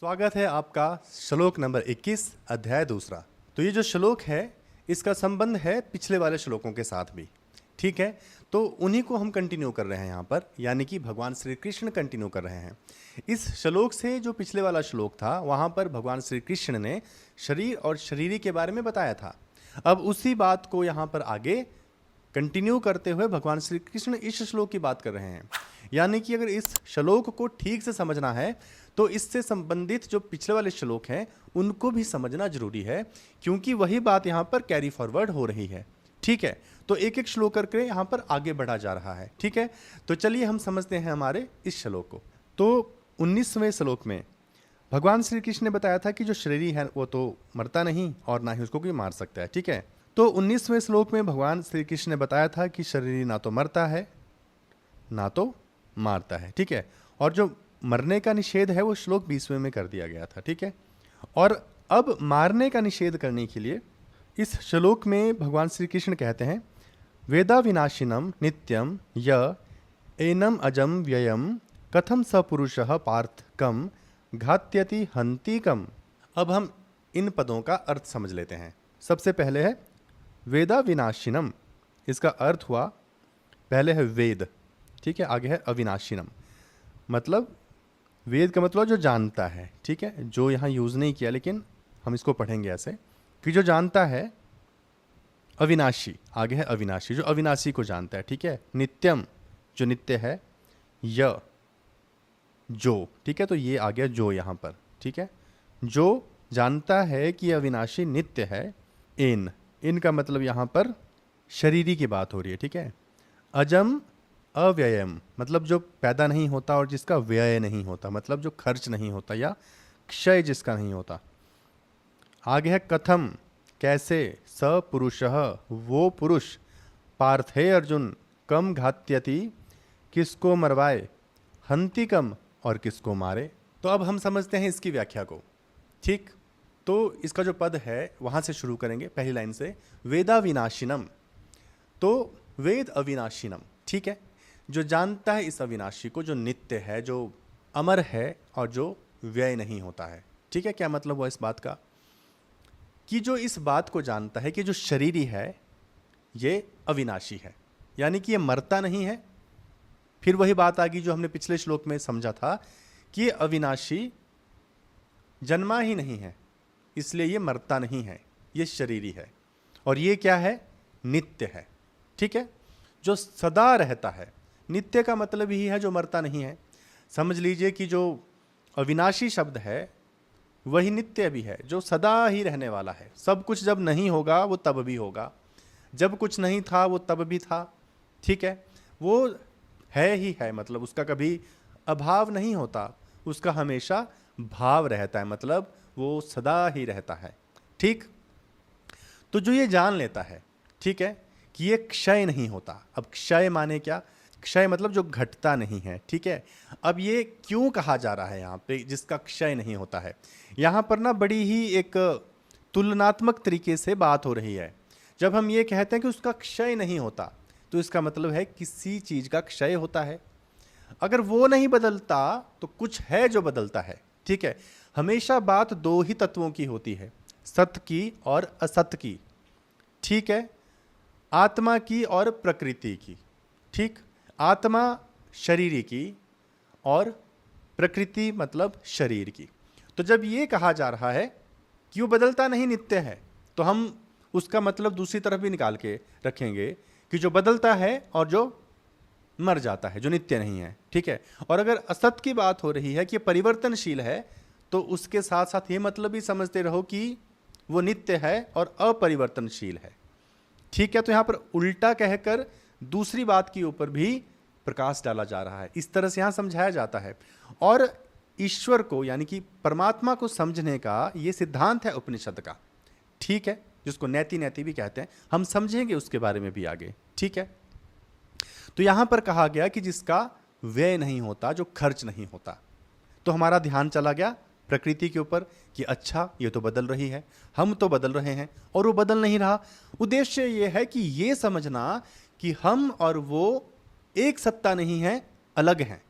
स्वागत है आपका श्लोक नंबर 21 अध्याय दूसरा। तो ये जो श्लोक है इसका संबंध है पिछले वाले श्लोकों के साथ भी, ठीक है। तो उन्हीं को हम कंटिन्यू कर रहे हैं यहाँ पर, यानी कि भगवान श्री कृष्ण कंटिन्यू कर रहे हैं। इस श्लोक से जो पिछले वाला श्लोक था वहाँ पर भगवान श्री कृष्ण ने शरीर और शरीरी के बारे में बताया था। अब उसी बात को यहाँ पर आगे कंटिन्यू करते हुए भगवान श्री कृष्ण इस श्लोक की बात कर रहे हैं। यानी कि अगर इस श्लोक को ठीक से समझना है तो इससे संबंधित जो पिछले वाले श्लोक हैं उनको भी समझना जरूरी है, क्योंकि वही बात यहाँ पर कैरी फॉरवर्ड हो रही है, ठीक है। तो एक एक श्लोक करके यहाँ पर आगे बढ़ा जा रहा है, ठीक है। तो चलिए हम समझते हैं हमारे इस श्लोक को। तो 19वें श्लोक में भगवान श्री कृष्ण ने बताया था कि जो शरीरी है वो तो मरता नहीं और ना ही उसको कोई मार सकता है, ठीक है। तो 19वें श्लोक में भगवान श्री कृष्ण ने बताया था कि शरीर ना तो मरता है ना तो मारता है, ठीक है। और जो मरने का निषेध है वो श्लोक 20वें में कर दिया गया था, ठीक है। और अब मारने का निषेध करने के लिए इस श्लोक में भगवान श्री कृष्ण कहते हैं, वेदा विनाशिनम नित्यम य एनम अजम व्ययम कथम स पुरुषः पार्थ कम घात्यति हंति कम। अब हम इन पदों का अर्थ समझ लेते हैं। सबसे पहले है वेदा विनाशिनम, इसका अर्थ हुआ, पहले है वेद, ठीक है, आगे है अविनाशिनम। मतलब वेद का मतलब जो जानता है, ठीक है, जो यहाँ यूज़ नहीं किया लेकिन हम इसको पढ़ेंगे ऐसे कि जो जानता है, अविनाशी, आगे है अविनाशी, जो अविनाशी को जानता है, ठीक है। नित्यम, जो नित्य है, य, जो, ठीक है, तो ये आ गया जो यहाँ पर, ठीक है। जो जानता है कि अविनाशी नित्य है, इन का मतलब यहाँ पर शरीरी की बात हो रही है, ठीक है। अजम अव्ययम, मतलब जो पैदा नहीं होता और जिसका व्यय नहीं होता, मतलब जो खर्च नहीं होता या क्षय जिसका नहीं होता। आगे है कथम, कैसे, स पुरुषः, वो पुरुष, पार्थे अर्जुन, कम घात्यति, किसको मरवाए, हंति कम, और किसको मारे। तो अब हम समझते हैं इसकी व्याख्या को, ठीक। तो इसका जो पद है वहाँ से शुरू करेंगे, पहली लाइन से, वेदा विनाशिनम। तो वेद अविनाशिनम, ठीक है, जो जानता है इस अविनाशी को, जो नित्य है, जो अमर है और जो व्यय नहीं होता है, ठीक है। क्या मतलब हुआ इस बात का कि जो इस बात को जानता है कि जो शरीरी है ये अविनाशी है, यानी कि ये मरता नहीं है। फिर वही बात आ गई जो हमने पिछले श्लोक में समझा था कि ये अविनाशी जन्मा ही नहीं है, इसलिए ये मरता नहीं है, ये शरीरी है। और ये क्या है, नित्य है, ठीक है, जो सदा रहता है। नित्य का मतलब ही है जो मरता नहीं है। समझ लीजिए कि जो अविनाशी शब्द है वही नित्य भी है, जो सदा ही रहने वाला है। सब कुछ जब नहीं होगा वो तब भी होगा, जब कुछ नहीं था वो तब भी था, ठीक है। वो है ही है, मतलब उसका कभी अभाव नहीं होता, उसका हमेशा भाव रहता है, मतलब वो सदा ही रहता है, ठीक। तो जो ये जान लेता है, ठीक है, कि ये क्षय नहीं होता। अब क्षय माने क्या, क्षय मतलब जो घटता नहीं है, ठीक है। अब ये क्यों कहा जा रहा है यहाँ पे जिसका क्षय नहीं होता है, यहाँ पर ना बड़ी ही एक तुलनात्मक तरीके से बात हो रही है। जब हम ये कहते हैं कि उसका क्षय नहीं होता तो इसका मतलब है किसी चीज़ का क्षय होता है। अगर वो नहीं बदलता तो कुछ है जो बदलता है, ठीक है। हमेशा बात दो ही तत्वों की होती है, सत्य की और असत्य की, ठीक है, आत्मा की और प्रकृति की, ठीक। आत्मा शरीरी की और प्रकृति मतलब शरीर की। तो जब ये कहा जा रहा है कि वो बदलता नहीं, नित्य है, तो हम उसका मतलब दूसरी तरफ भी निकाल के रखेंगे कि जो बदलता है और जो मर जाता है, जो नित्य नहीं है, ठीक है। और अगर असत की बात हो रही है कि परिवर्तनशील है तो उसके साथ साथ ये मतलब भी समझते रहो कि वो नित्य है और अपरिवर्तनशील है, ठीक है। तो यहाँ पर उल्टा कहकर दूसरी बात के ऊपर भी प्रकाश डाला जा रहा है, इस तरह से यहाँ समझाया जाता है। और ईश्वर को यानी कि परमात्मा को समझने का ये सिद्धांत है उपनिषद का, ठीक है, जिसको नैति नैति भी कहते हैं। हम समझेंगे उसके बारे में भी आगे, ठीक है। तो यहाँ पर कहा गया कि जिसका व्यय नहीं होता, जो खर्च नहीं होता। तो हमारा ध्यान चला गया प्रकृति के ऊपर कि अच्छा ये तो बदल रही है, हम तो बदल रहे हैं और वो बदल नहीं रहा। उद्देश्य ये है कि ये समझना कि हम और वो एक सत्ता नहीं है, अलग हैं,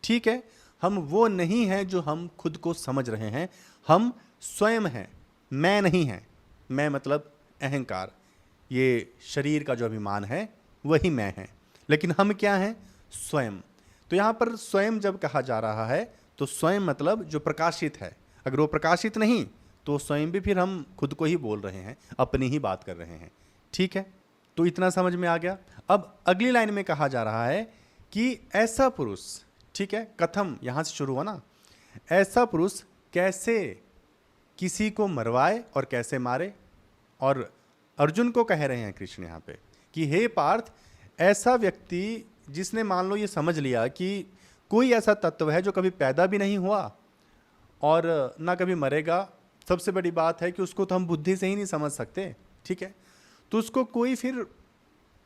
ठीक है। हम वो नहीं हैं जो हम खुद को समझ रहे हैं, हम स्वयं हैं, मैं नहीं है। मैं मतलब अहंकार, ये शरीर का जो अभिमान है वही मैं है, लेकिन हम क्या हैं? स्वयं। तो यहाँ पर स्वयं जब कहा जा रहा है तो स्वयं मतलब जो प्रकाशित है। अगर वो प्रकाशित नहीं तो स्वयं भी फिर हम खुद को ही बोल रहे हैं, अपनी ही बात कर रहे हैं। ठीक है, तो इतना समझ में आ गया। अब अगली लाइन में कहा जा रहा है कि ऐसा पुरुष, ठीक है, कथम यहां से शुरू हुआ ना, ऐसा पुरुष कैसे किसी को मरवाए और कैसे मारे। और अर्जुन को कह रहे हैं कृष्ण यहाँ पे कि हे पार्थ, ऐसा व्यक्ति जिसने मान लो ये समझ लिया कि कोई ऐसा तत्व है जो कभी पैदा भी नहीं हुआ और ना कभी मरेगा। सबसे बड़ी बात है कि उसको तो हम बुद्धि से ही नहीं समझ सकते, ठीक है, तो उसको कोई फिर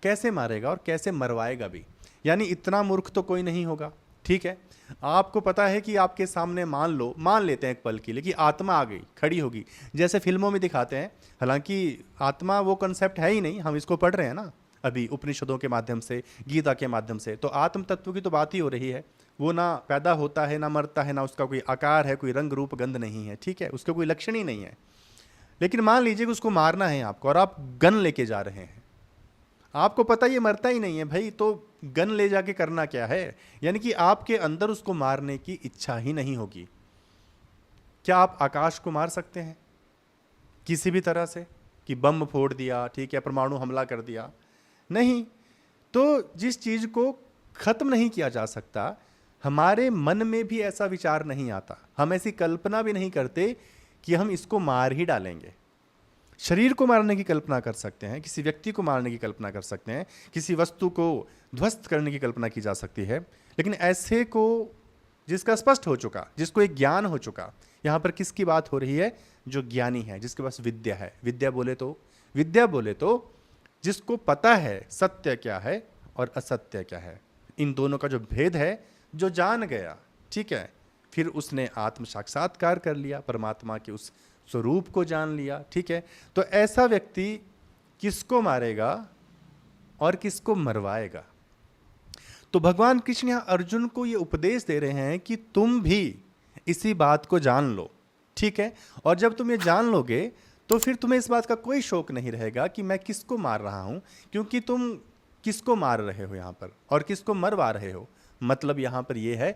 कैसे मारेगा और कैसे मरवाएगा भी? यानी इतना मूर्ख तो कोई नहीं होगा। ठीक है, आपको पता है कि आपके सामने मान लेते हैं एक पल के लिए कि आत्मा आ गई, खड़ी होगी, जैसे फिल्मों में दिखाते हैं। हालांकि आत्मा वो कंसेप्ट है ही नहीं, हम इसको पढ़ रहे हैं ना अभी उपनिषदों के माध्यम से, गीता के माध्यम से। तो आत्म तत्व की तो बात ही हो रही है। वो ना पैदा होता है, ना मरता है, ना उसका कोई आकार है, कोई रंग रूप गंध नहीं है, ठीक है, उसका कोई लक्षण ही नहीं है। लेकिन मान लीजिए कि उसको मारना है आपको और आप गन लेके जा रहे हैं, आपको पता ये मरता ही नहीं है भाई, तो गन ले जाके करना क्या है? यानी कि आपके अंदर उसको मारने की इच्छा ही नहीं होगी। क्या आप आकाश को मार सकते हैं किसी भी तरह से कि बम फोड़ दिया, ठीक है, परमाणु हमला कर दिया? नहीं। तो जिस चीज को खत्म नहीं किया जा सकता, हमारे मन में भी ऐसा विचार नहीं आता, हम ऐसी कल्पना भी नहीं करते कि हम इसको मार ही डालेंगे। शरीर को मारने की कल्पना कर सकते हैं, किसी व्यक्ति को मारने की कल्पना कर सकते हैं, किसी वस्तु को ध्वस्त करने की कल्पना की जा सकती है, लेकिन ऐसे को जिसका स्पष्ट हो चुका, जिसको एक ज्ञान हो चुका, यहाँ पर किसकी बात हो रही है? जो ज्ञानी है, जिसके पास विद्या है। विद्या बोले तो जिसको पता है सत्य क्या है और असत्य क्या है, इन दोनों का जो भेद है, जो जान गया, ठीक है, फिर उसने आत्म साक्षात्कार कर लिया, परमात्मा के उस स्वरूप को जान लिया। ठीक है, तो ऐसा व्यक्ति किसको मारेगा और किसको मरवाएगा? तो भगवान कृष्ण यहां अर्जुन को ये उपदेश दे रहे हैं कि तुम भी इसी बात को जान लो, ठीक है, और जब तुम ये जान लोगे तो फिर तुम्हें इस बात का कोई शौक नहीं रहेगा कि मैं किसको मार रहा हूं, क्योंकि तुम किसको मार रहे हो यहां पर और किसको मरवा रहे हो। मतलब यहां पर यह है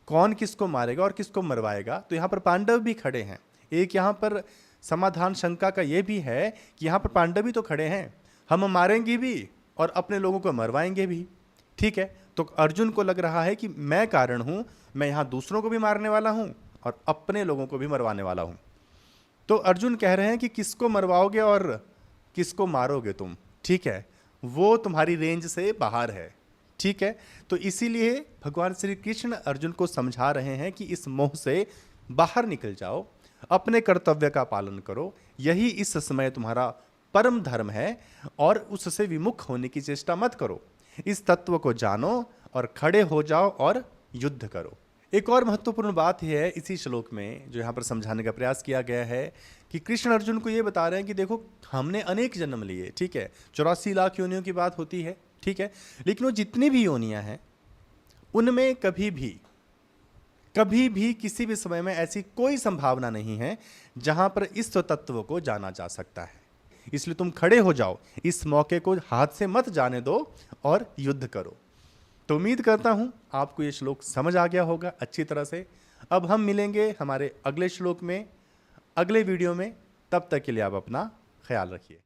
कौन किसको मारेगा और किसको मरवाएगा। तो यहां पर पांडव भी खड़े हैं। एक यहाँ पर समाधान शंका का ये भी है कि यहाँ पर पांडव भी तो खड़े हैं, हम मारेंगे भी और अपने लोगों को मरवाएंगे भी। ठीक है, तो अर्जुन को लग रहा है कि मैं कारण हूँ, मैं यहाँ दूसरों को भी मारने वाला हूँ और अपने लोगों को भी मरवाने वाला हूँ। तो अर्जुन कह रहे हैं कि किसको मरवाओगे और किसको मारोगे तुम, ठीक है, वो तुम्हारी रेंज से बाहर है। ठीक है, तो इसीलिए भगवान श्री कृष्ण अर्जुन को समझा रहे हैं कि इस मोह से बाहर निकल जाओ, अपने कर्तव्य का पालन करो, यही इस समय तुम्हारा परम धर्म है और उससे विमुख होने की चेष्टा मत करो। इस तत्व को जानो और खड़े हो जाओ और युद्ध करो। एक और महत्वपूर्ण बात यह है इसी श्लोक में जो यहाँ पर समझाने का प्रयास किया गया है कि कृष्ण अर्जुन को ये बता रहे हैं कि देखो हमने अनेक जन्म लिए, ठीक है, 84 लाख योनियों की बात होती है, ठीक है, लेकिन वो जितनी भी योनियां हैं उनमें कभी भी किसी भी समय में ऐसी कोई संभावना नहीं है जहां पर इस तत्व को जाना जा सकता है। इसलिए तुम खड़े हो जाओ, इस मौके को हाथ से मत जाने दो और युद्ध करो। तो उम्मीद करता हूं आपको ये श्लोक समझ आ गया होगा अच्छी तरह से। अब हम मिलेंगे हमारे अगले श्लोक में, अगले वीडियो में। तब तक के लिए आप अपना ख्याल रखिए।